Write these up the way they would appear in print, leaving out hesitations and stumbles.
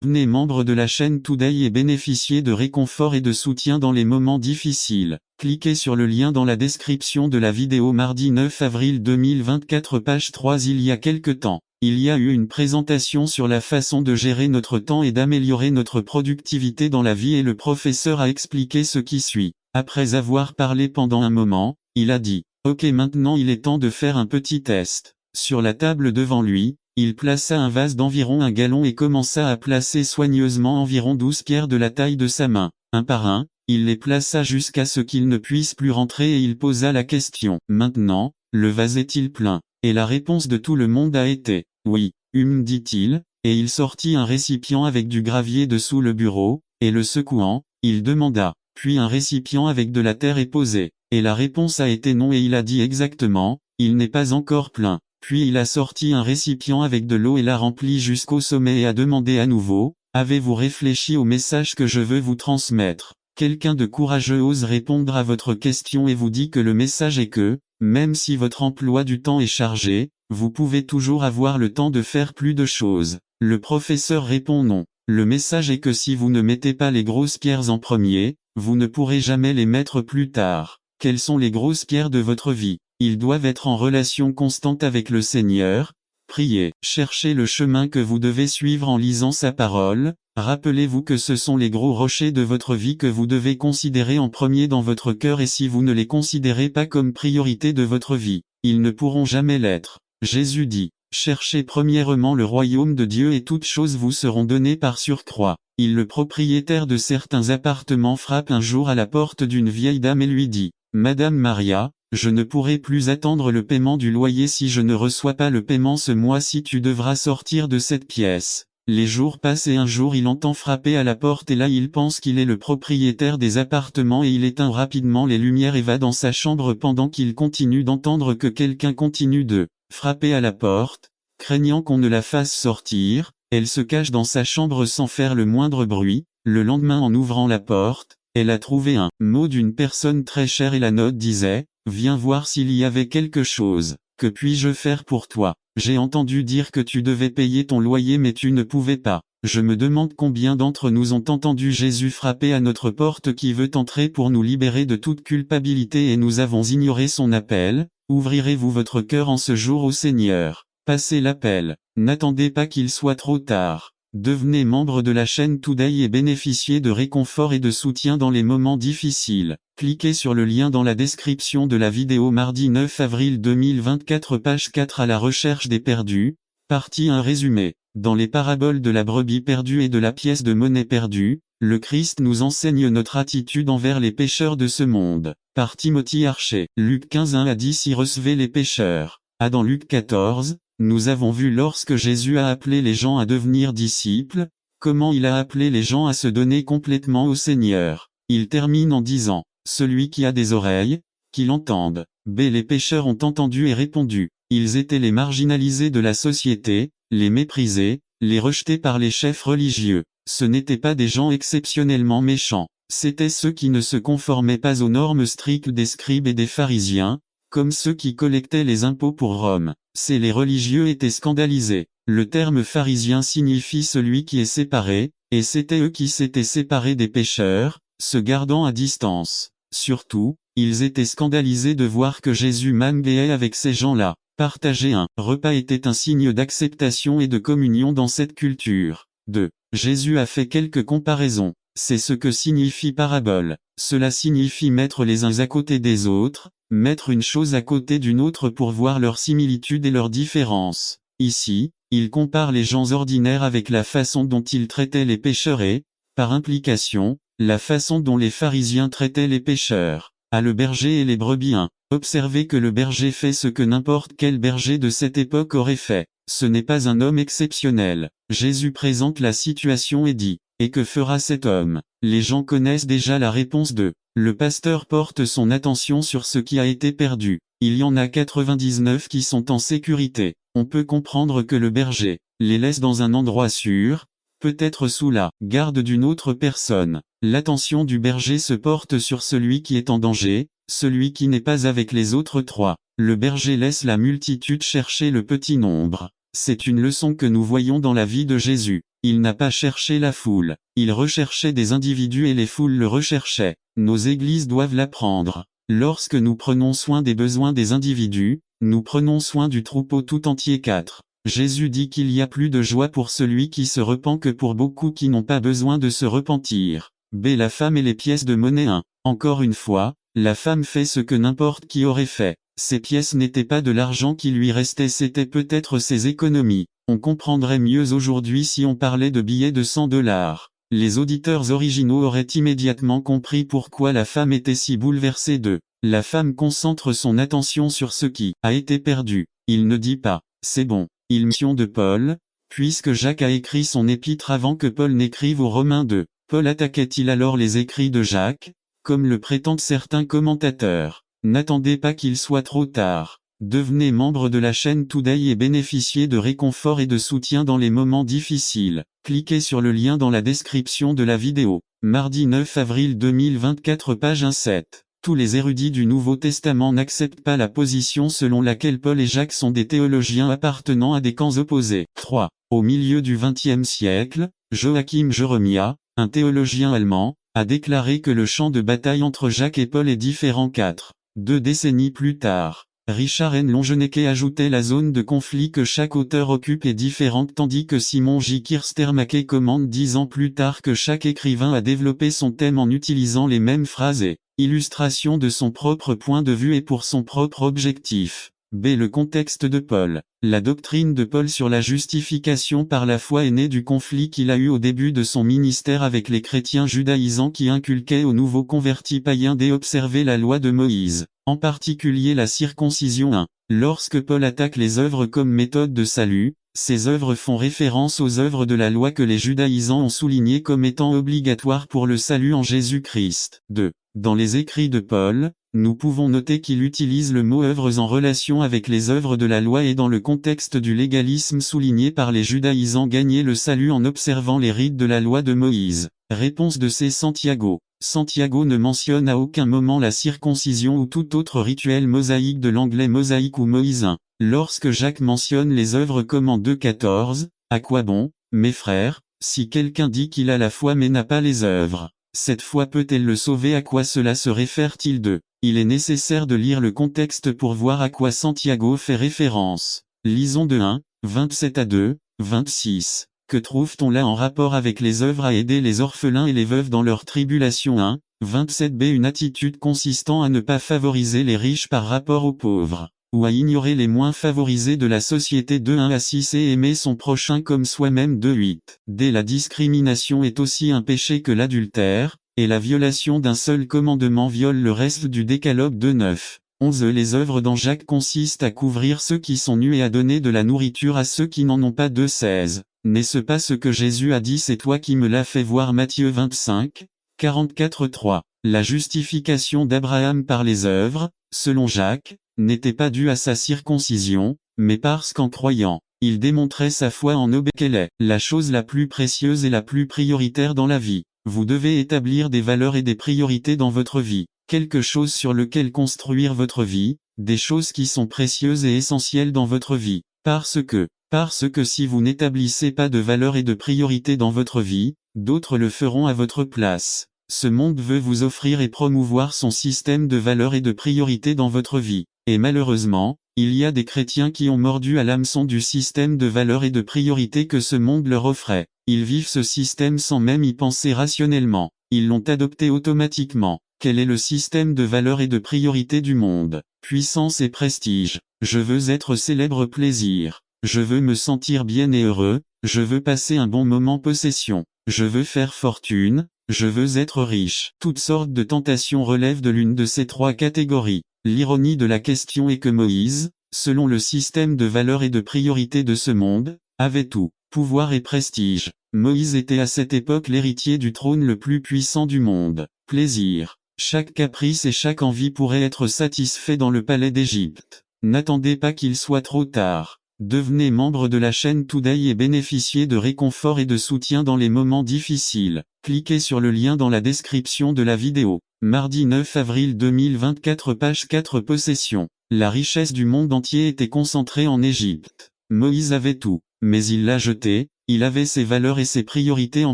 Devenez membre de la chaîne Today et bénéficiez de réconfort et de soutien dans les moments difficiles. Cliquez sur le lien dans la description de la vidéo mardi 9 avril 2024 page 3. Il y a quelque temps, il y a eu une présentation sur la façon de gérer notre temps et d'améliorer notre productivité dans la vie et le professeur a expliqué ce qui suit. Après avoir parlé pendant un moment, il a dit « Ok, maintenant il est temps de faire un petit test ». Sur la table devant lui, il plaça un vase d'environ 1 gallon et commença à placer soigneusement environ 12 pierres de la taille de sa main. Un par un, il les plaça jusqu'à ce qu'il ne puisse plus rentrer et il posa la question. Maintenant, le vase est-il plein? Et la réponse de tout le monde a été « Oui ». Dit-il, et il sortit un récipient avec du gravier dessous le bureau, et le secouant, il demanda. Puis un récipient avec de la terre est posé. Et la réponse a été non et il a dit exactement, il n'est pas encore plein. Puis il a sorti un récipient avec de l'eau et l'a rempli jusqu'au sommet et a demandé à nouveau, avez-vous réfléchi au message que je veux vous transmettre? Quelqu'un de courageux ose répondre à votre question et vous dit que le message est que, même si votre emploi du temps est chargé, vous pouvez toujours avoir le temps de faire plus de choses. Le professeur répond non. Le message est que si vous ne mettez pas les grosses pierres en premier, vous ne pourrez jamais les mettre plus tard. Quelles sont les grosses pierres de votre vie? Ils doivent être en relation constante avec le Seigneur. Priez, cherchez le chemin que vous devez suivre en lisant sa parole. Rappelez-vous que ce sont les gros rochers de votre vie que vous devez considérer en premier dans votre cœur et si vous ne les considérez pas comme priorité de votre vie, ils ne pourront jamais l'être. Jésus dit, cherchez premièrement le royaume de Dieu et toutes choses vous seront données par surcroît. Le propriétaire de certains appartements frappe un jour à la porte d'une vieille dame et lui dit, Madame Maria, je ne pourrai plus attendre le paiement du loyer si je ne reçois pas le paiement ce mois-ci, tu devras sortir de cette pièce. Les jours passent et un jour il entend frapper à la porte et là il pense qu'il est le propriétaire des appartements et il éteint rapidement les lumières et va dans sa chambre pendant qu'il continue d'entendre que quelqu'un continue de frapper à la porte. Craignant qu'on ne la fasse sortir, elle se cache dans sa chambre sans faire le moindre bruit. Le lendemain en ouvrant la porte, elle a trouvé un mot d'une personne très chère et la note disait « Viens voir s'il y avait quelque chose. Que puis-je faire pour toi? J'ai entendu dire que tu devais payer ton loyer mais tu ne pouvais pas. Je me demande combien d'entre nous ont entendu Jésus frapper à notre porte qui veut entrer pour nous libérer de toute culpabilité et nous avons ignoré son appel. Ouvrirez-vous votre cœur en ce jour au Seigneur? Passez l'appel. N'attendez pas qu'il soit trop tard. Devenez membre de la chaîne Today et bénéficiez de réconfort et de soutien dans les moments difficiles. Cliquez sur le lien dans la description de la vidéo mardi 9 avril 2024 page 4 à la recherche des perdus. Partie 1 résumé. Dans les paraboles de la brebis perdue et de la pièce de monnaie perdue, le Christ nous enseigne notre attitude envers les pécheurs de ce monde. Par Timothy Archer. Luc 15 1 à 10 y recevez les pécheurs. Dans Luc 14, nous avons vu lorsque Jésus a appelé les gens à devenir disciples, comment il a appelé les gens à se donner complètement au Seigneur. Il termine en disant, celui qui a des oreilles, qu'il entende. Les pécheurs ont entendu et répondu. Ils étaient les marginalisés de la société, les méprisés, les rejetés par les chefs religieux. Ce n'étaient pas des gens exceptionnellement méchants. C'étaient ceux qui ne se conformaient pas aux normes strictes des scribes et des pharisiens, comme ceux qui collectaient les impôts pour Rome. Les religieux étaient scandalisés. Le terme pharisien signifie celui qui est séparé, et c'était eux qui s'étaient séparés des pécheurs, se gardant à distance. Surtout, ils étaient scandalisés de voir que Jésus mangeait avec ces gens-là. Partager un repas était un signe d'acceptation et de communion dans cette culture. 2. Jésus a fait quelques comparaisons. C'est ce que signifie parabole. Cela signifie mettre les uns à côté des autres, mettre une chose à côté d'une autre pour voir leurs similitudes et leurs différences. Ici, il compare les gens ordinaires avec la façon dont ils traitaient les pécheurs et, par implication, la façon dont les pharisiens traitaient les pécheurs. Le berger et les brebis 1. Observez que le berger fait ce que n'importe quel berger de cette époque aurait fait. Ce n'est pas un homme exceptionnel. Jésus présente la situation et dit, et que fera cet homme? Les gens connaissent déjà la réponse de. Le pasteur porte son attention sur ce qui a été perdu. Il y en a 99 qui sont en sécurité. On peut comprendre que le berger les laisse dans un endroit sûr, peut-être sous la garde d'une autre personne. L'attention du berger se porte sur celui qui est en danger, celui qui n'est pas avec les autres trois. Le berger laisse la multitude chercher le petit nombre. C'est une leçon que nous voyons dans la vie de Jésus. Il n'a pas cherché la foule. Il recherchait des individus et les foules le recherchaient. Nos églises doivent l'apprendre. Lorsque nous prenons soin des besoins des individus, nous prenons soin du troupeau tout entier. 4. Jésus dit qu'il y a plus de joie pour celui qui se repent que pour beaucoup qui n'ont pas besoin de se repentir. B. La femme et les pièces de monnaie. 1. Encore une fois, la femme fait ce que n'importe qui aurait fait. Ces pièces n'étaient pas de l'argent qui lui restait, c'était peut-être ses économies. On comprendrait mieux aujourd'hui si on parlait de billets de $100. Les auditeurs originaux auraient immédiatement compris pourquoi la femme était si bouleversée de. La femme concentre son attention sur ce qui a été perdu. Il ne dit pas, c'est bon. Il mentionne de Paul, puisque Jacques a écrit son épître avant que Paul n'écrive aux Romains 2. Paul attaquait-il alors les écrits de Jacques, comme le prétendent certains commentateurs? N'attendez pas qu'il soit trop tard. Devenez membre de la chaîne Today et bénéficiez de réconfort et de soutien dans les moments difficiles. Cliquez sur le lien dans la description de la vidéo. Mardi 9 avril 2024 page 17. Tous les érudits du Nouveau Testament n'acceptent pas la position selon laquelle Paul et Jacques sont des théologiens appartenant à des camps opposés. 3. Au milieu du XXe siècle, Joachim Jeremias, un théologien allemand, a déclaré que le champ de bataille entre Jacques et Paul est différent. 4. 2 décennies plus tard, Richard N. Longenecker ajoutait la zone de conflit que chaque auteur occupe est différente, tandis que Simon J. Kierstermacke commande 10 ans plus tard que chaque écrivain a développé son thème en utilisant les mêmes phrases et illustration de son propre point de vue et pour son propre objectif. B. Le contexte de Paul. La doctrine de Paul sur la justification par la foi est née du conflit qu'il a eu au début de son ministère avec les chrétiens judaïsants qui inculquaient aux nouveaux convertis païens d'observer la loi de Moïse, en particulier la circoncision. 1. Lorsque Paul attaque les œuvres comme méthode de salut, ces œuvres font référence aux œuvres de la loi que les judaïsants ont soulignées comme étant obligatoires pour le salut en Jésus-Christ. 2. Dans les écrits de Paul, nous pouvons noter qu'il utilise le mot œuvres en relation avec les œuvres de la loi et dans le contexte du légalisme souligné par les judaïsants gagner le salut en observant les rites de la loi de Moïse. Réponse de C. Santiago. Santiago ne mentionne à aucun moment la circoncision ou tout autre rituel mosaïque de l'anglais mosaïque ou moïsain. Lorsque Jacques mentionne les œuvres comme en 2,14, à quoi bon, mes frères, si quelqu'un dit qu'il a la foi mais n'a pas les œuvres? Cette foi peut-elle le sauver? À quoi cela se réfère-t-il de? Il est nécessaire de lire le contexte pour voir à quoi Santiago fait référence. Lisons de 1, 27 à 2, 26. Que trouve-t-on là en rapport avec les œuvres à aider les orphelins et les veuves dans leur tribulation? 1, 27b. Une attitude consistant à ne pas favoriser les riches par rapport aux pauvres, ou à ignorer les moins favorisés de la société. 2, 1 à 6 et aimer son prochain comme soi-même. 2, 8. D. La discrimination est aussi un péché que l'adultère, et la violation d'un seul commandement viole le reste du décalogue. 2, 9. 11. Les œuvres dans Jacques consistent à couvrir ceux qui sont nus et à donner de la nourriture à ceux qui n'en ont pas. 2, 16. N'est-ce pas ce que Jésus a dit? C'est toi qui me l'as fait voir. Matthieu 25, 44, 3. La justification d'Abraham par les œuvres, selon Jacques, n'était pas due à sa circoncision, mais parce qu'en croyant, il démontrait sa foi en qu'elle est la chose la plus précieuse et la plus prioritaire dans la vie. Vous devez établir des valeurs et des priorités dans votre vie, quelque chose sur lequel construire votre vie, des choses qui sont précieuses et essentielles dans votre vie, parce que si vous n'établissez pas de valeurs et de priorités dans votre vie, d'autres le feront à votre place. Ce monde veut vous offrir et promouvoir son système de valeurs et de priorités dans votre vie. Et malheureusement, il y a des chrétiens qui ont mordu à l'hameçon du système de valeurs et de priorités que ce monde leur offrait. Ils vivent ce système sans même y penser rationnellement. Ils l'ont adopté automatiquement. Quel est le système de valeurs et de priorités du monde? Puissance et prestige. Je veux être célèbre, plaisir. Je veux me sentir bien et heureux. Je veux passer un bon moment, possession. Je veux faire fortune. Je veux être riche. Toutes sortes de tentations relèvent de l'une de ces trois catégories. L'ironie de la question est que Moïse, selon le système de valeurs et de priorités de ce monde, avait tout, pouvoir et prestige. Moïse était à cette époque l'héritier du trône le plus puissant du monde. Plaisir. Chaque caprice et chaque envie pourrait être satisfait dans le palais d'Égypte. N'attendez pas qu'il soit trop tard. Devenez membre de la chaîne Today et bénéficiez de réconfort et de soutien dans les moments difficiles. Cliquez sur le lien dans la description de la vidéo. Mardi 9 avril 2024 page 4 Possession. La richesse du monde entier était concentrée en Égypte. Moïse avait tout, mais il l'a jeté, Il avait ses valeurs et ses priorités en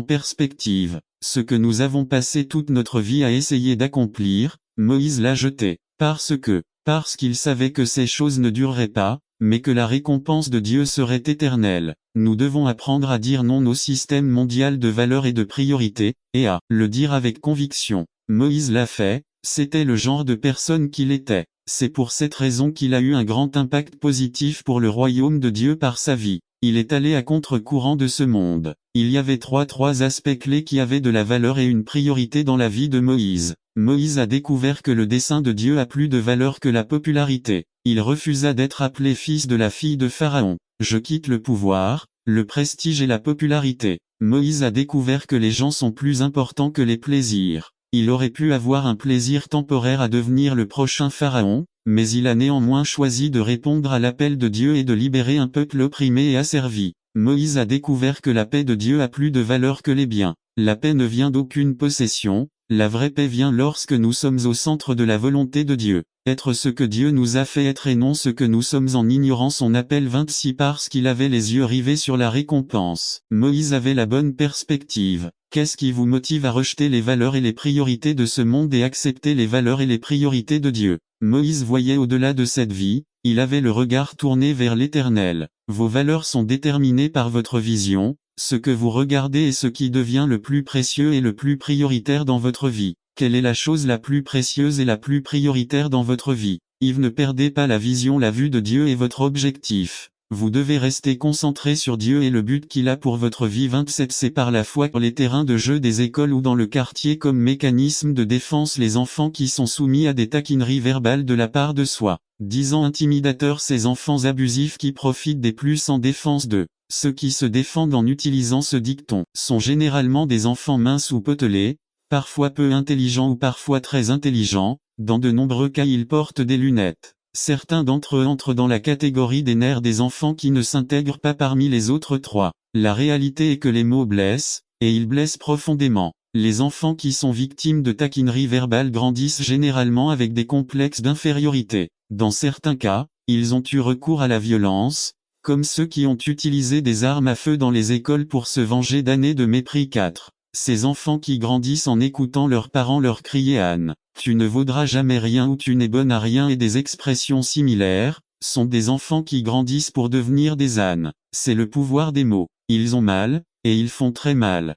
perspective. Ce que nous avons passé toute notre vie à essayer d'accomplir, Moïse l'a jeté. Parce qu'il savait que ces choses ne dureraient pas, mais que la récompense de Dieu serait éternelle. Nous devons apprendre à dire non au système mondial de valeurs et de priorités, et à le dire avec conviction. Moïse l'a fait, c'était le genre de personne qu'il était. C'est pour cette raison qu'il a eu un grand impact positif pour le royaume de Dieu par sa vie. Il est allé à contre-courant de ce monde. Il y avait trois aspects clés qui avaient de la valeur et une priorité dans la vie de Moïse. Moïse a découvert que le dessein de Dieu a plus de valeur que la popularité. Il refusa d'être appelé fils de la fille de Pharaon. Je quitte le pouvoir, le prestige et la popularité. Moïse a découvert que les gens sont plus importants que les plaisirs. Il aurait pu avoir un plaisir temporaire à devenir le prochain Pharaon, mais il a néanmoins choisi de répondre à l'appel de Dieu et de libérer un peuple opprimé et asservi. Moïse a découvert que la paix de Dieu a plus de valeur que les biens. La paix ne vient d'aucune possession, la vraie paix vient lorsque nous sommes au centre de la volonté de Dieu. Être ce que Dieu nous a fait être et non ce que nous sommes en ignorant son appel 26 parce qu'il avait les yeux rivés sur la récompense. Moïse avait la bonne perspective. Qu'est-ce qui vous motive à rejeter les valeurs et les priorités de ce monde et accepter les valeurs et les priorités de Dieu? Moïse voyait au-delà de cette vie, il avait le regard tourné vers l'Éternel. Vos valeurs sont déterminées par votre vision, ce que vous regardez est ce qui devient le plus précieux et le plus prioritaire dans votre vie. Quelle est la chose la plus précieuse et la plus prioritaire dans votre vie? Yves, ne perdez pas la vision, la vue de Dieu est votre objectif. Vous devez rester concentré sur Dieu et le but qu'il a pour votre vie. 27 C'est par la foi sur les terrains de jeu des écoles ou dans le quartier comme mécanisme de défense les enfants qui sont soumis à des taquineries verbales de la part de soi. 10 ans intimidateurs ces enfants abusifs qui profitent des plus en défense d'eux. Ceux qui se défendent en utilisant ce dicton sont généralement des enfants minces ou potelés, parfois peu intelligents ou parfois très intelligents, dans de nombreux cas ils portent des lunettes. Certains d'entre eux entrent dans la catégorie des nerfs des enfants qui ne s'intègrent pas parmi les autres trois. La réalité est que les mots blessent, et ils blessent profondément. Les enfants qui sont victimes de taquineries verbales grandissent généralement avec des complexes d'infériorité. Dans certains cas, ils ont eu recours à la violence, comme ceux qui ont utilisé des armes à feu dans les écoles pour se venger d'années de mépris. 4. Ces enfants qui grandissent en écoutant leurs parents leur crier Anne, tu ne vaudras jamais rien ou tu n'es bonne à rien et des expressions similaires, sont des enfants qui grandissent pour devenir des ânes. C'est le pouvoir des mots. Ils ont mal, et ils font très mal.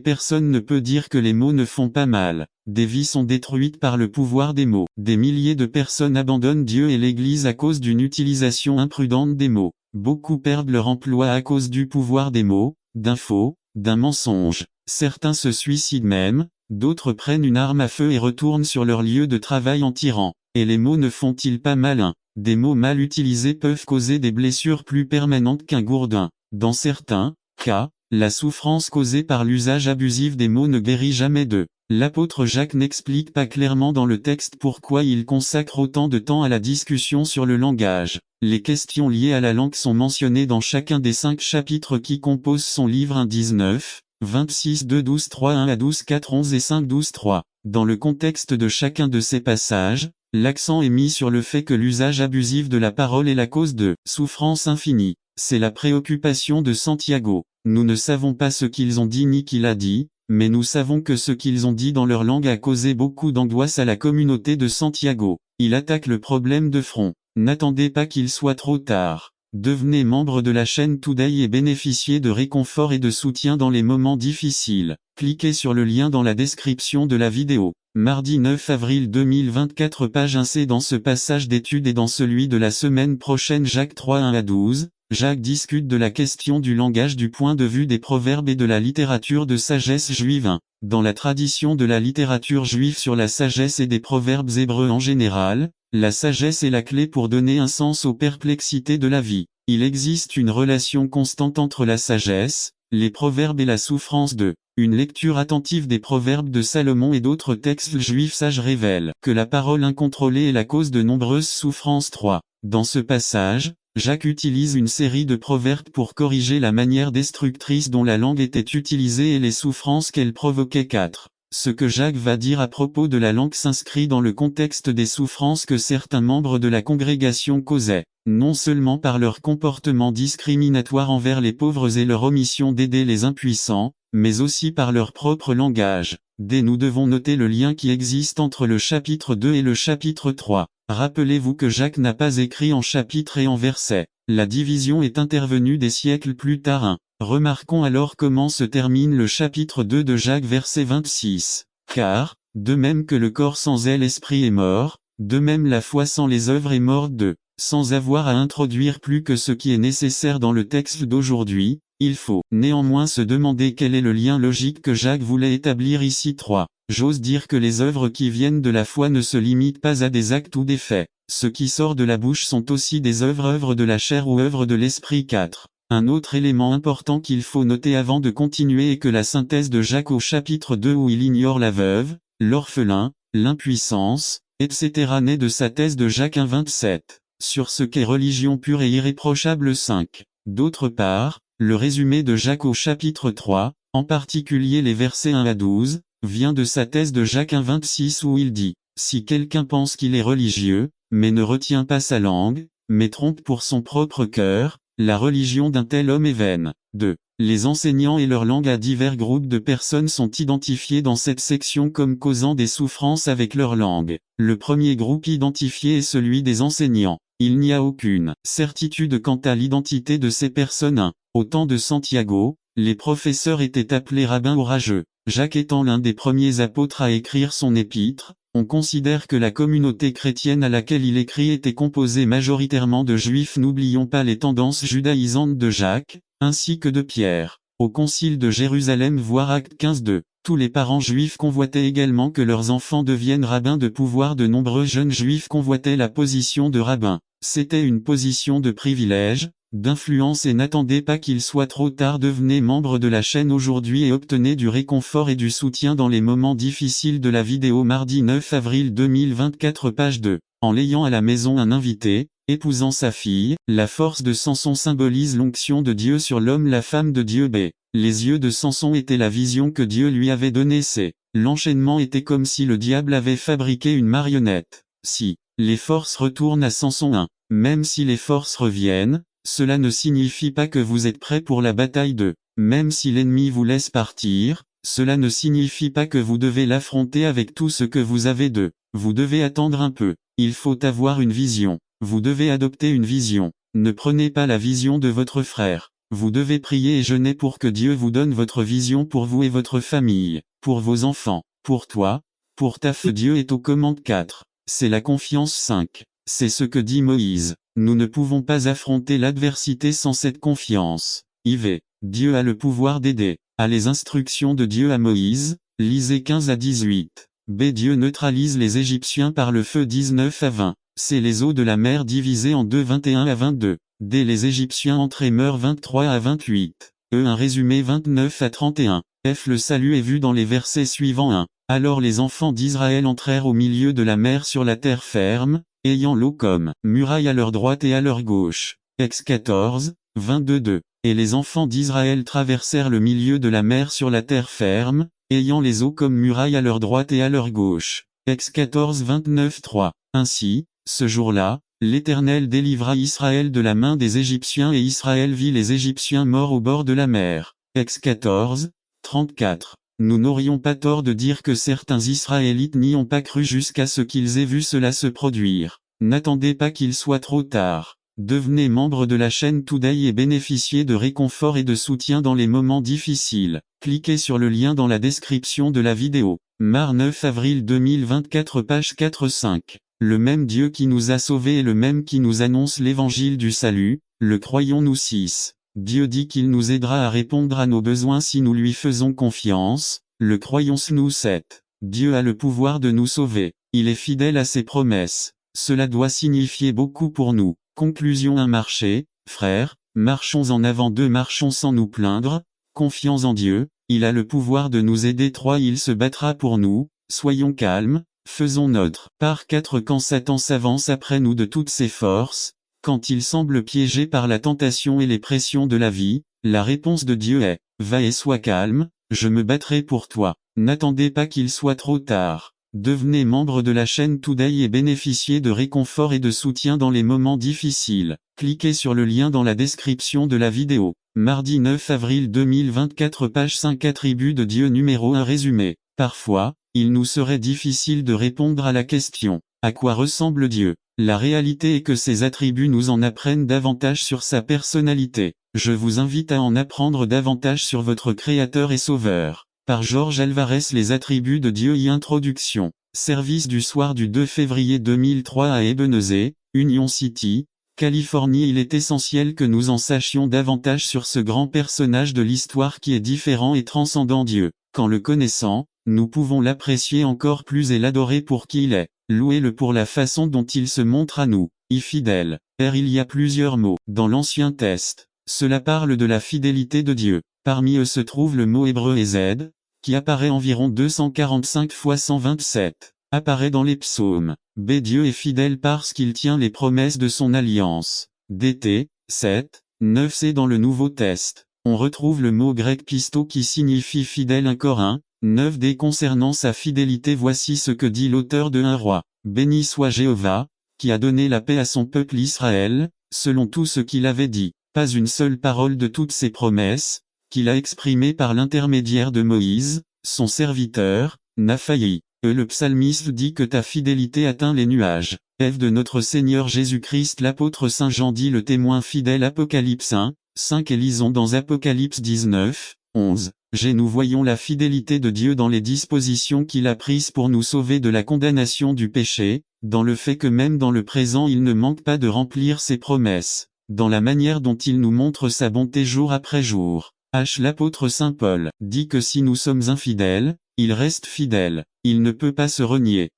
Personne ne peut dire que les mots ne font pas mal. Des vies sont détruites par le pouvoir des mots. Des milliers de personnes abandonnent Dieu et l'Église à cause d'une utilisation imprudente des mots. Beaucoup perdent leur emploi à cause du pouvoir des mots, d'un faux, d'un mensonge. Certains se suicident même, d'autres prennent une arme à feu et retournent sur leur lieu de travail en tirant. Et les mots ne font-ils pas malin? Des mots mal utilisés peuvent causer des blessures plus permanentes qu'un gourdin. Dans certains cas, la souffrance causée par l'usage abusif des mots ne guérit jamais d'eux. L'apôtre Jacques n'explique pas clairement dans le texte pourquoi il consacre autant de temps à la discussion sur le langage. Les questions liées à la langue sont mentionnées dans chacun des 5 chapitres qui composent son livre 1 19, 26 2 12 3 1 à 12 4 11 et 5 12 3. Dans le contexte de chacun de ces passages, l'accent est mis sur le fait que l'usage abusif de la parole est la cause de souffrance infinie. C'est la préoccupation de Santiago. Nous ne savons pas ce qu'ils ont dit ni qui l'a dit, mais nous savons que ce qu'ils ont dit dans leur langue a causé beaucoup d'angoisse à la communauté de Santiago. Il attaque le problème de front. N'attendez pas qu'il soit trop tard. Devenez membre de la chaîne Today et bénéficiez de réconfort et de soutien dans les moments difficiles. Cliquez sur le lien dans la description de la vidéo. Mardi 9 avril 2024 page 1c dans ce passage d'étude et dans celui de la semaine prochaine Jacques 3 1 à 12. Jacques discute de la question du langage du point de vue des proverbes et de la littérature de sagesse juive 1. Dans la tradition de la littérature juive sur la sagesse et des proverbes hébreux en général, la sagesse est la clé pour donner un sens aux perplexités de la vie. Il existe une relation constante entre la sagesse, les proverbes et la souffrance de. Une lecture attentive des proverbes de Salomon et d'autres textes juifs sages révèle que la parole incontrôlée est la cause de nombreuses souffrances. 3. Dans ce passage, Jacques utilise une série de proverbes pour corriger la manière destructrice dont la langue était utilisée et les souffrances qu'elle provoquait. 4. Ce que Jacques va dire à propos de la langue s'inscrit dans le contexte des souffrances que certains membres de la congrégation causaient, non seulement par leur comportement discriminatoire envers les pauvres et leur omission d'aider les impuissants, mais aussi par leur propre langage. Nous devons noter le lien qui existe entre le chapitre 2 et le chapitre 3. Rappelez-vous que Jacques n'a pas écrit en chapitre et en versets. La division est intervenue des siècles plus tard. Remarquons alors comment se termine le chapitre 2 de Jacques verset 26. Car, de même que le corps sans l'esprit est mort, de même la foi sans les œuvres est morte sans avoir à introduire plus que ce qui est nécessaire dans le texte d'aujourd'hui, il faut néanmoins se demander quel est le lien logique que Jacques voulait établir ici. 3. J'ose dire que les œuvres qui viennent de la foi ne se limitent pas à des actes ou des faits. Ce qui sort de la bouche sont aussi des œuvres de la chair ou œuvres de l'esprit. 4. Un autre élément important qu'il faut noter avant de continuer est que la synthèse de Jacques au chapitre 2 où il ignore la veuve, l'orphelin, l'impuissance, etc. naît de sa thèse de Jacques 1,27. Sur ce qu'est religion pure et irréprochable. 5. D'autre part, le résumé de Jacques au chapitre 3, en particulier les versets 1 à 12, vient de sa thèse de Jacques 1,26 où il dit « Si quelqu'un pense qu'il est religieux, mais ne retient pas sa langue, mais trompe pour son propre cœur, la religion d'un tel homme est vaine. » 2. Les enseignants et leur langue à divers groupes de personnes sont identifiés dans cette section comme causant des souffrances avec leur langue. Le premier groupe identifié est celui des enseignants. Il n'y a aucune certitude quant à l'identité de ces personnes. 1. Au temps de Santiago, les professeurs étaient appelés rabbins orageux. Jacques étant l'un des premiers apôtres à écrire son épître, on considère que la communauté chrétienne à laquelle il écrit était composée majoritairement de juifs. N'oublions pas les tendances judaïsantes de Jacques, ainsi que de Pierre. Au concile de Jérusalem voir Acte 15:2. Tous les parents juifs convoitaient également que leurs enfants deviennent rabbins. De pouvoir, de nombreux jeunes juifs convoitaient la position de rabbin. C'était une position de privilège, d'influence et n'attendez pas qu'il soit trop tard. Devenez membre de la chaîne aujourd'hui et obtenez du réconfort et du soutien dans les moments difficiles de la vidéo. Mardi 9 avril 2024 page 2. En l'ayant à la maison un invité, épousant sa fille, la force de Samson symbolise l'onction de Dieu sur l'homme. La femme de Dieu. B. Les yeux de Samson étaient la vision que Dieu lui avait donnée. C. L'enchaînement était comme si le diable avait fabriqué une marionnette. Si les forces retournent à Samson 1. Même si les forces reviennent, cela ne signifie pas que vous êtes prêt pour la bataille. 2. Même si l'ennemi vous laisse partir, cela ne signifie pas que vous devez l'affronter avec tout ce que vous avez. 2. Vous devez attendre un peu. Il faut avoir une vision. Vous devez adopter une vision. Ne prenez pas la vision de votre frère. Vous devez prier et jeûner pour que Dieu vous donne votre vision pour vous et votre famille, pour vos enfants, pour toi, pour ta femme. Dieu est aux commandes. 4. C'est la confiance. 5. C'est ce que dit Moïse. Nous ne pouvons pas affronter l'adversité sans cette confiance. IV. Dieu a le pouvoir d'aider. À les instructions de Dieu à Moïse, lisez 15 à 18. B. Dieu neutralise les Égyptiens par le feu. 19 à 20. C'est les eaux de la mer divisées en deux. 21 à 22. D. Les Égyptiens entrent et meurent. 23 à 28. E. Un résumé. 29 à 31. F. Le salut est vu dans les versets suivants. 1. Alors les enfants d'Israël entrèrent au milieu de la mer sur la terre ferme, ayant l'eau comme muraille à leur droite et à leur gauche. Ex 14, 22-2. Et les enfants d'Israël traversèrent le milieu de la mer sur la terre ferme, ayant les eaux comme muraille à leur droite et à leur gauche. Ex 14, 29-3. Ainsi, ce jour-là, l'Éternel délivra Israël de la main des Égyptiens et Israël vit les Égyptiens morts au bord de la mer. Ex 14, 34. Nous n'aurions pas tort de dire que certains Israélites n'y ont pas cru jusqu'à ce qu'ils aient vu cela se produire. N'attendez pas qu'il soit trop tard. Devenez membre de la chaîne Today et bénéficiez de réconfort et de soutien dans les moments difficiles. Cliquez sur le lien dans la description de la vidéo. Mar 9 avril 2024 page 4-5. Le même Dieu qui nous a sauvés est le même qui nous annonce l'évangile du salut, le croyons-nous? 6. Dieu dit qu'il nous aidera à répondre à nos besoins si nous lui faisons confiance, le croyons-nous? 7. Dieu a le pouvoir de nous sauver, il est fidèle à ses promesses, cela doit signifier beaucoup pour nous. Conclusion. 1. Marcher, frères, marchons en avant. 2. Marchons sans nous plaindre, confions en Dieu, il a le pouvoir de nous aider. 3. Il se battra pour nous, soyons calmes, faisons notre part. 4. Quand Satan s'avance après nous de toutes ses forces, quand il semble piégé par la tentation et les pressions de la vie, la réponse de Dieu est « Va et sois calme, je me battrai pour toi ». N'attendez pas qu'il soit trop tard. Devenez membre de la chaîne Today et bénéficiez de réconfort et de soutien dans les moments difficiles. Cliquez sur le lien dans la description de la vidéo. Mardi 9 avril 2024 page 5 Attributs de Dieu numéro 1 résumé. Parfois, il nous serait difficile de répondre à la question « À quoi ressemble Dieu ?» La réalité est que ses attributs nous en apprennent davantage sur sa personnalité. Je vous invite à en apprendre davantage sur votre Créateur et Sauveur. Par Georges Alvarez. Les attributs de Dieu y introduction. Service du soir du 2 février 2003 à Ebenezer, Union City, Californie. Il est essentiel que nous en sachions davantage sur ce grand personnage de l'histoire qui est différent et transcendant Dieu. Qu'en le connaissant, nous pouvons l'apprécier encore plus et l'adorer pour qui il est. Louez-le pour la façon dont il se montre à nous. Fidèle. Il y a plusieurs mots dans l'Ancien Testament. Cela parle de la fidélité de Dieu. Parmi eux se trouve le mot hébreu Hesed, qui apparaît environ 245 fois 127. Apparaît dans les psaumes. Dieu est fidèle parce qu'il tient les promesses de son alliance. Dt. 7, 9 C. Dans le Nouveau Testament, on retrouve le mot grec pisto qui signifie fidèle. 1 Corinthiens 9 D. Concernant sa fidélité, voici ce que dit l'auteur de 1 Roi. Béni soit Jéhovah, qui a donné la paix à son peuple Israël, selon tout ce qu'il avait dit. Pas une seule parole de toutes ses promesses, qu'il a exprimées par l'intermédiaire de Moïse, son serviteur, n'a failli. Le psalmiste dit que ta fidélité atteint les nuages. De notre Seigneur Jésus-Christ. L'apôtre Saint Jean dit le témoin fidèle. Apocalypse 1, 5 et lisons dans Apocalypse 19, 11. Nous voyons la fidélité de Dieu dans les dispositions qu'il a prises pour nous sauver de la condamnation du péché, dans le fait que même dans le présent il ne manque pas de remplir ses promesses, dans la manière dont il nous montre sa bonté jour après jour. L'apôtre Saint Paul dit que si nous sommes infidèles, il reste fidèle, il ne peut pas se renier.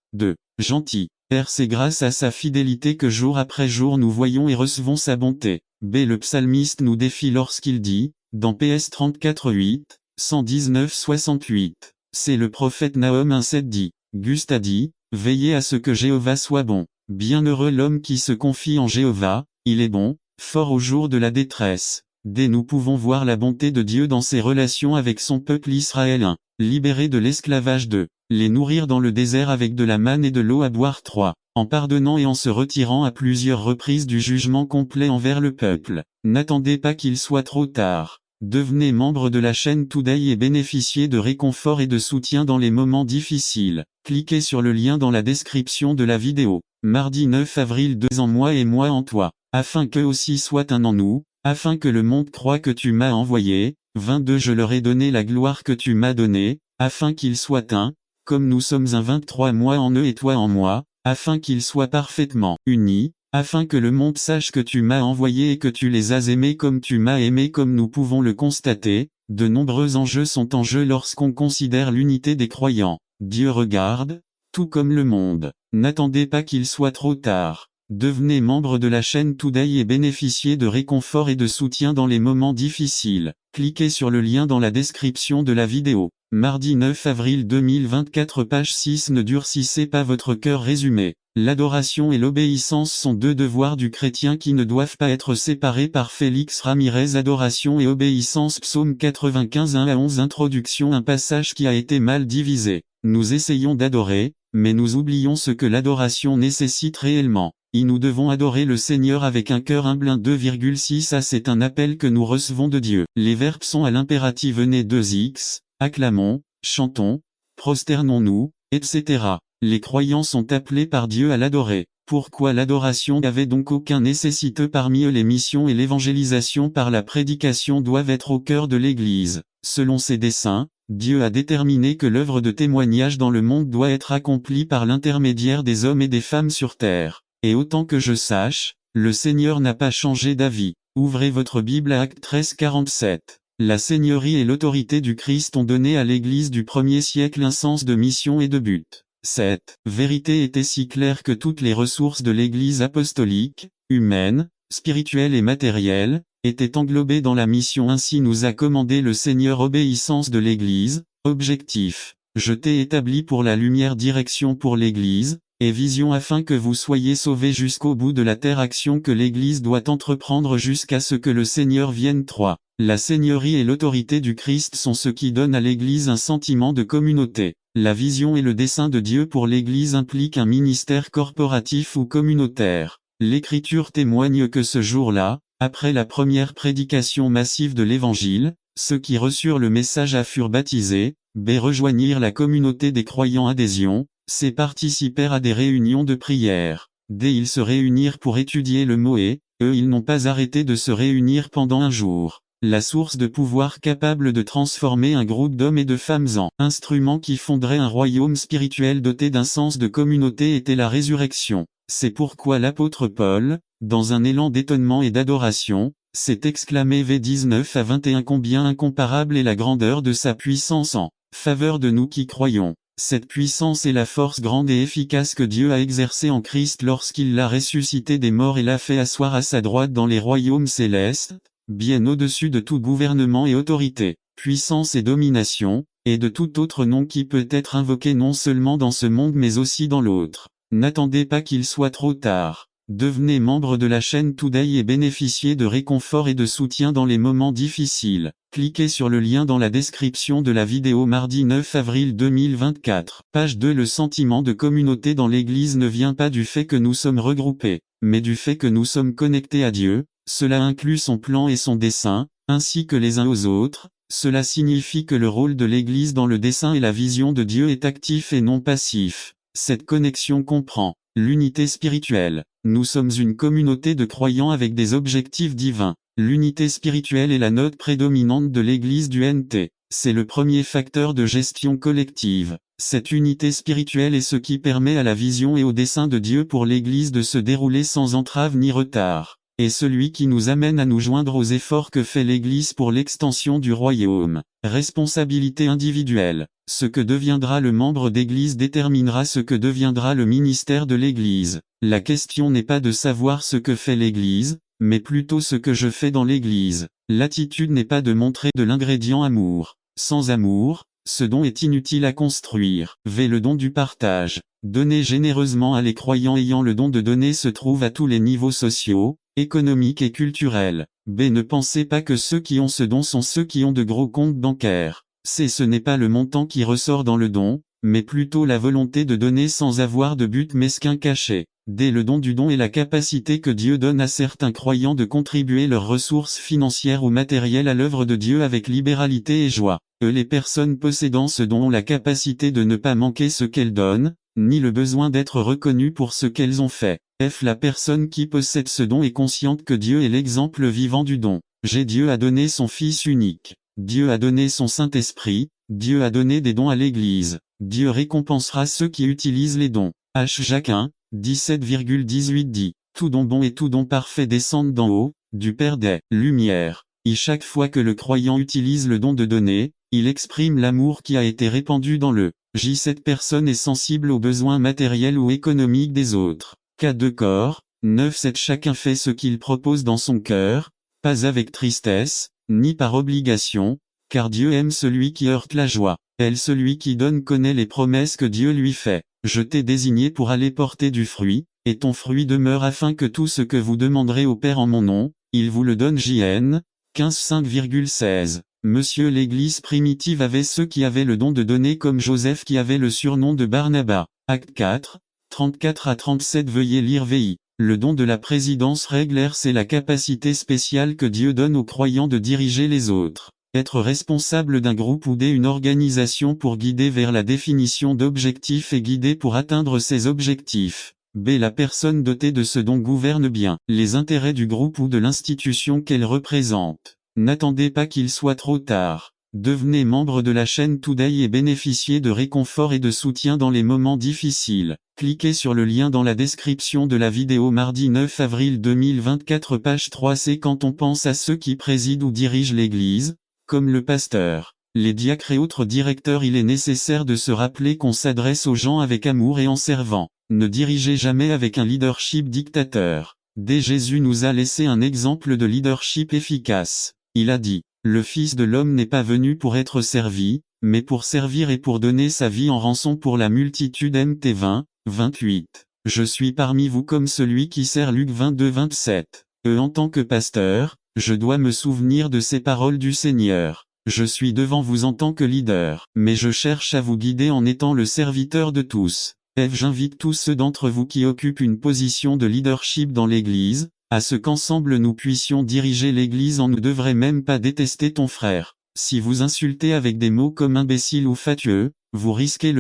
Gentil. C'est grâce à sa fidélité que jour après jour nous voyons et recevons sa bonté. Le psalmiste nous défie lorsqu'il dit, dans PS 34 8, 119 68. C'est le prophète Nahum 1,7 dit. Gust a dit, veillez à ce que Jéhovah soit bon. Bienheureux l'homme qui se confie en Jéhovah, il est bon, fort au jour de la détresse. Nous pouvons voir la bonté de Dieu dans ses relations avec son peuple israélien. Libérés de l'esclavage 2. Les nourrir dans le désert avec de la manne et de l'eau à boire 3. En pardonnant et en se retirant à plusieurs reprises du jugement complet envers le peuple. N'attendez pas qu'il soit trop tard. Devenez membre de la chaîne Today et bénéficiez de réconfort et de soutien dans les moments difficiles. Cliquez sur le lien dans la description de la vidéo. Mardi 9 avril 2 en moi et moi en toi. Afin qu'eux aussi soient un en nous, afin que le monde croie que tu m'as envoyé. 22 Je leur ai donné la gloire que tu m'as donnée, afin qu'ils soient un, comme nous sommes un. 23 Moi en eux et toi en moi, afin qu'ils soient parfaitement unis, afin que le monde sache que tu m'as envoyé et que tu les as aimés comme tu m'as aimé. Comme nous pouvons le constater, de nombreux enjeux sont en jeu lorsqu'on considère l'unité des croyants. Dieu regarde, tout comme le monde. N'attendez pas qu'il soit trop tard. Devenez membre de la chaîne Today et bénéficiez de réconfort et de soutien dans les moments difficiles. Cliquez sur le lien dans la description de la vidéo. Mardi 9 avril 2024 page 6 Ne durcissez pas votre cœur résumé. L'adoration et l'obéissance sont deux devoirs du chrétien qui ne doivent pas être séparés. Par Félix Ramirez. Adoration et obéissance. Psaume 95 1 à 11. Introduction. Un passage qui a été mal divisé. Nous essayons d'adorer, mais nous oublions ce que l'adoration nécessite réellement. Nous devons adorer le Seigneur avec un cœur humble. 2,6 A C'est un appel que nous recevons de Dieu. Les verbes sont à l'impératif. Venez 2x, acclamons, chantons, prosternons-nous, etc. Les croyants sont appelés par Dieu à l'adorer. Pourquoi l'adoration n'avait donc aucun nécessiteux parmi eux? Les missions et l'évangélisation par la prédication doivent être au cœur de l'Église. Selon ses desseins, Dieu a déterminé que l'œuvre de témoignage dans le monde doit être accomplie par l'intermédiaire des hommes et des femmes sur terre. Et autant que je sache, le Seigneur n'a pas changé d'avis. Ouvrez votre Bible à Actes 13 47. La seigneurie et l'autorité du Christ ont donné à l'Église du 1er siècle un sens de mission et de but. Cette vérité était si claire que toutes les ressources de l'Église apostolique, humaines, spirituelles et matérielles, étaient englobées dans la mission. Ainsi nous a commandé le Seigneur. Obéissance de l'Église. Objectif. Je t'ai établi pour la lumière. Direction pour l'Église. et vision afin que vous soyez sauvés jusqu'au bout de la terre, action que l'Église doit entreprendre jusqu'à ce que le Seigneur vienne. 3. La seigneurie et l'autorité du Christ sont ce qui donne à l'Église un sentiment de communauté. La vision et le dessein de Dieu pour l'Église impliquent un ministère corporatif ou communautaire. L'Écriture témoigne que ce jour-là, après la première prédication massive de l'Évangile, ceux qui reçurent le message A furent baptisés, B rejoignirent la communauté des croyants adhésion, C participèrent à des réunions de prière, D ils se réunirent pour étudier le mot et, E ils n'ont pas arrêté de se réunir pendant un jour. La source de pouvoir capable de transformer un groupe d'hommes et de femmes en instruments qui fonderaient un royaume spirituel doté d'un sens de communauté était la résurrection. C'est pourquoi l'apôtre Paul, dans un élan d'étonnement et d'adoration, s'est exclamé v 19 à 21 combien incomparable est la grandeur de sa puissance en faveur de nous qui croyons. Cette puissance est la force grande et efficace que Dieu a exercée en Christ lorsqu'il l'a ressuscité des morts et l'a fait asseoir à sa droite dans les royaumes célestes, bien au-dessus de tout gouvernement et autorité, puissance et domination, et de tout autre nom qui peut être invoqué non seulement dans ce monde mais aussi dans l'autre. N'attendez pas qu'il soit trop tard. Devenez membre de la chaîne Today et bénéficiez de réconfort et de soutien dans les moments difficiles. Cliquez sur le lien dans la description de la vidéo mardi 9 avril 2024. Page 2. Le sentiment de communauté dans l'Église ne vient pas du fait que nous sommes regroupés, mais du fait que nous sommes connectés à Dieu. Cela inclut son plan et son dessein, ainsi que les uns aux autres. Cela signifie que le rôle de l'Église dans le dessein et la vision de Dieu est actif et non passif. Cette connexion comprend l'unité spirituelle. Nous sommes une communauté de croyants avec des objectifs divins. L'unité spirituelle est la note prédominante de l'Église du NT. C'est le premier facteur de gestion collective. Cette unité spirituelle est ce qui permet à la vision et au dessein de Dieu pour l'Église de se dérouler sans entrave ni retard. Et celui qui nous amène à nous joindre aux efforts que fait l'Église pour l'extension du royaume. Responsabilité individuelle. Ce que deviendra le membre d'Église déterminera ce que deviendra le ministère de l'Église. La question n'est pas de savoir ce que fait l'Église, mais plutôt ce que je fais dans l'Église. L'attitude n'est pas de montrer de l'ingrédient amour. Sans amour, ce don est inutile à construire. V. Le don du partage. Donner généreusement à les croyants ayant le don de donner se trouve à tous les niveaux sociaux, économiques et culturels. B. Ne pensez pas que ceux qui ont ce don sont ceux qui ont de gros comptes bancaires. C. Ce n'est pas le montant qui ressort dans le don, mais plutôt la volonté de donner sans avoir de but mesquin caché. D. Le don du don est la capacité que Dieu donne à certains croyants de contribuer leurs ressources financières ou matérielles à l'œuvre de Dieu avec libéralité et joie. E. Les personnes possédant ce don ont la capacité de ne pas manquer ce qu'elles donnent, ni le besoin d'être reconnues pour ce qu'elles ont fait. F. La personne qui possède ce don est consciente que Dieu est l'exemple vivant du don. G. Dieu a donné son Fils unique. Dieu a donné son Saint-Esprit. Dieu a donné des dons à l'Église. Dieu récompensera ceux qui utilisent les dons. H. Jacques 1, 17,18 dit. Tout don bon et tout don parfait descendent d'en haut, du Père des Lumières. Et chaque fois que le croyant utilise le don de donner, il exprime l'amour qui a été répandu dans le J. Cette personne est sensible aux besoins matériels ou économiques des autres. K. De corps, 9-7 Chacun fait ce qu'il propose dans son cœur, pas avec tristesse, ni par obligation, car Dieu aime celui qui heurte la joie. L. Celui qui donne connaît les promesses que Dieu lui fait. Je t'ai désigné pour aller porter du fruit, et ton fruit demeure afin que tout ce que vous demanderez au Père en mon nom, il vous le donne. JN 15:5,16. Monsieur l'Église primitive avait ceux qui avaient le don de donner comme Joseph qui avait le surnom de Barnabas. Acte 4, 34 à 37. Veuillez lire VI. Le don de la présidence réglaire, c'est la capacité spéciale que Dieu donne aux croyants de diriger les autres. Être responsable d'un groupe ou d'une organisation pour guider vers la définition d'objectifs et guider pour atteindre ces objectifs. B. La personne dotée de ce don gouverne bien les intérêts du groupe ou de l'institution qu'elle représente. N'attendez pas qu'il soit trop tard. Devenez membre de la chaîne Today et bénéficiez de réconfort et de soutien dans les moments difficiles. Cliquez sur le lien dans la description de la vidéo mardi 9 avril 2024 page 3. C'est quand on pense à ceux qui président ou dirigent l'Église, comme le pasteur, les diacres et autres directeurs, il est nécessaire de se rappeler qu'on s'adresse aux gens avec amour et en servant. Ne dirigez jamais avec un leadership dictateur. Dès Jésus nous a laissé un exemple de leadership efficace. Il a dit, « Le Fils de l'homme n'est pas venu pour être servi, mais pour servir et pour donner sa vie en rançon pour la multitude. Mt 20, 28. Je suis parmi vous comme celui qui sert Luc 22, 27. En tant que pasteur, je dois me souvenir de ces paroles du Seigneur. Je suis devant vous en tant que leader, mais je cherche à vous guider en étant le serviteur de tous. J'invite tous ceux d'entre vous qui occupent une position de leadership dans l'Église, à ce qu'ensemble nous puissions diriger l'Église en ne devrait même pas détester ton frère. Si vous insultez avec des mots comme imbécile ou fatueux, vous risquez le